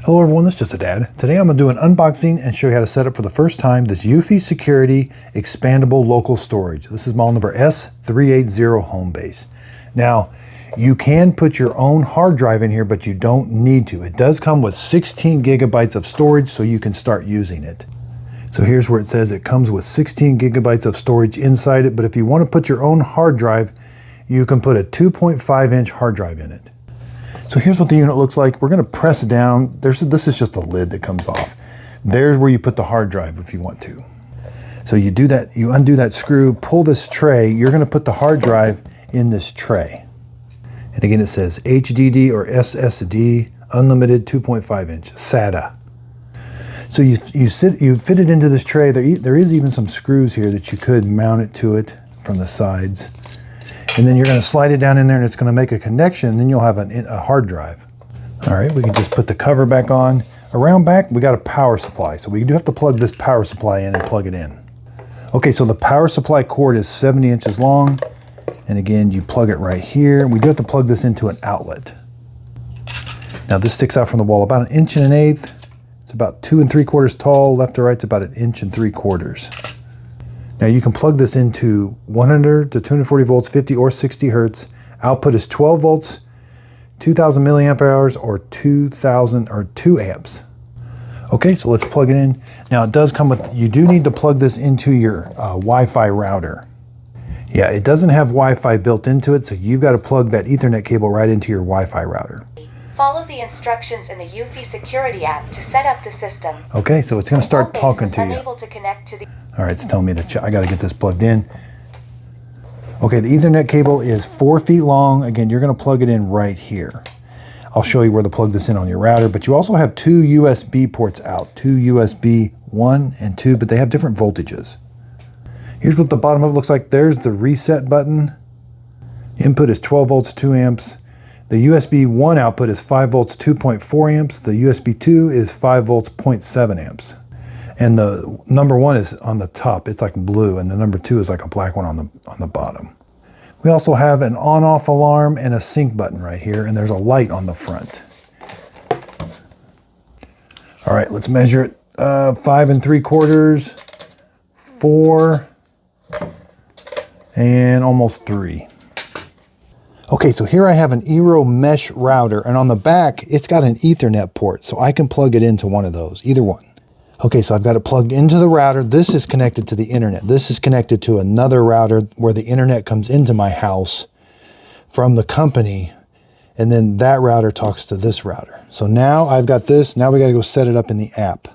Hello everyone, this is Just a Dad. Today I'm going to do an unboxing and show you how to set up for the first time this eufy Security Expandable Local Storage. This is model number S380 home base. Now, you can put your own hard drive in here, but you don't need to. It does come with 16 gigabytes of storage, so you can start using it. So here's where it says it comes with 16 gigabytes of storage inside it, but if you want to put your own hard drive, you can put a 2.5-inch hard drive in it. So here's what the unit looks like. We're going to press down. This is just a lid that comes off. There's where you put the hard drive if you want to. So you do that, you undo that screw, pull this tray. You're going to put the hard drive in this tray. And again, it says HDD or SSD, unlimited 2.5-inch, SATA. So you fit it into this tray. There is even some screws here that you could mount it to it from the sides. And then you're going to slide it down in there and it's going to make a connection, and then you'll have a hard drive. All right, we can just put the cover back on. Around back, we got a power supply. So we do have to plug this power supply in and plug it in. Okay, so the power supply cord is 70 inches long. And again, you plug it right here. We do have to plug this into an outlet. Now this sticks out from the wall about 1 1/8 inches. It's about 2 3/4 tall. Left to right, it's about 1 3/4 inches. Now you can plug this into 100 to 240 volts, 50 or 60 hertz. Output is 12 volts, 2000 milliamp hours, or 2000 or 2 amps. Okay, so let's plug it in. Now it does come with, you do need to plug this into your Wi-Fi router. Yeah, it doesn't have Wi-Fi built into it, so you've got to plug that Ethernet cable right into your Wi-Fi router. Follow the instructions in the eufy Security app to set up the system. Okay, so it's going to start talking to you. Unable to connect to the All right, it's telling me that I got to get this plugged in. Okay, the Ethernet cable is 4 feet long. Again, you're going to plug it in right here. I'll show you where to plug this in on your router, but you also have 2 USB ports out, 2 USB 1 and 2, but they have different voltages. Here's what the bottom of it looks like. There's the reset button. Input is 12 volts, 2 amps. The USB 1 output is 5 volts, 2.4 amps. The USB 2 is 5 volts, 0.7 amps. And the number 1 is on the top. It's like blue, and the number 2 is like a black one on the bottom. We also have an on-off alarm and a sync button right here, and there's a light on the front. All right, let's measure it. 5 3/4, 4, and almost 3. Okay, so here I have an Eero mesh router, and on the back, it's got an Ethernet port, so I can plug it into one of those, either one. Okay, so I've got it plugged into the router. This is connected to the internet. This is connected to another router where the internet comes into my house from the company, and then that router talks to this router. So now I've got this. Now we got to go set it up in the app.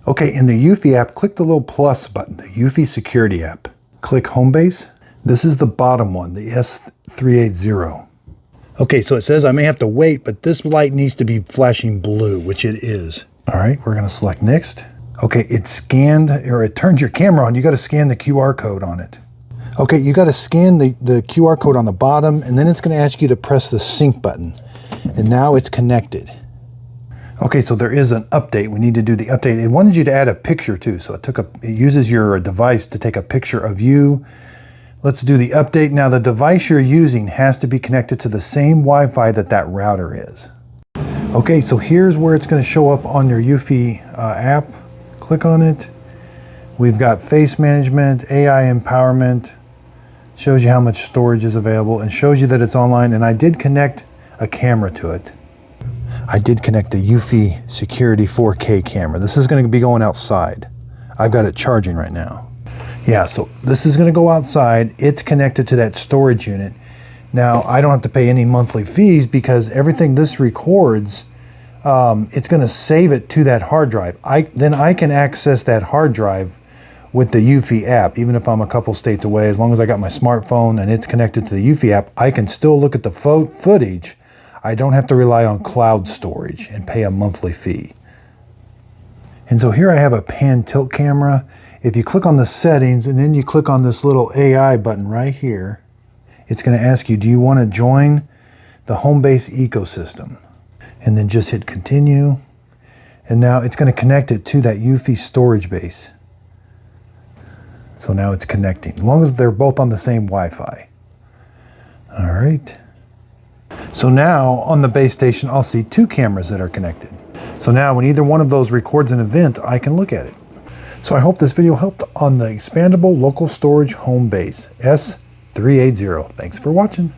Okay, in the eufy app, click the little plus button, the eufy Security app. Click Home Base. This is the bottom one, the S380. Okay, so it says I may have to wait, but this light needs to be flashing blue, which it is. All right, we're gonna select next. Okay, it's scanned, or it turns your camera on. You gotta scan the QR code on it. Okay, you gotta scan the QR code on the bottom, and then it's gonna ask you to press the sync button. And now it's connected. Okay, so there is an update. We need to do the update. It wanted you to add a picture too, so it uses your device to take a picture of you. Let's do the update. Now the device you're using has to be connected to the same Wi-Fi that router is. Okay, so here's where it's going to show up on your eufy app. Click on it. We've got face management, AI empowerment, shows you how much storage is available, and shows you that it's online. And I did connect a camera to it. I did connect the eufy Security 4K camera. This is going to be going outside. I've got it charging right now. Yeah, so this is going to go outside. It's connected to that storage unit. Now, I don't have to pay any monthly fees because everything this records, it's going to save it to that hard drive. Then I can access that hard drive with the eufy app, even if I'm a couple states away. As long as I got my smartphone and it's connected to the eufy app, I can still look at the footage. I don't have to rely on cloud storage and pay a monthly fee. And so here I have a pan tilt camera. If you click on the settings and then you click on this little AI button right here, it's going to ask you, do you want to join the home base ecosystem? And then just hit continue. And now it's going to connect it to that eufy storage base. So now it's connecting, as long as they're both on the same Wi-Fi. All right. So now on the base station, I'll see 2 cameras that are connected. So now when either one of those records an event, I can look at it. So I hope this video helped on the expandable local storage home base, S380. Thanks for watching.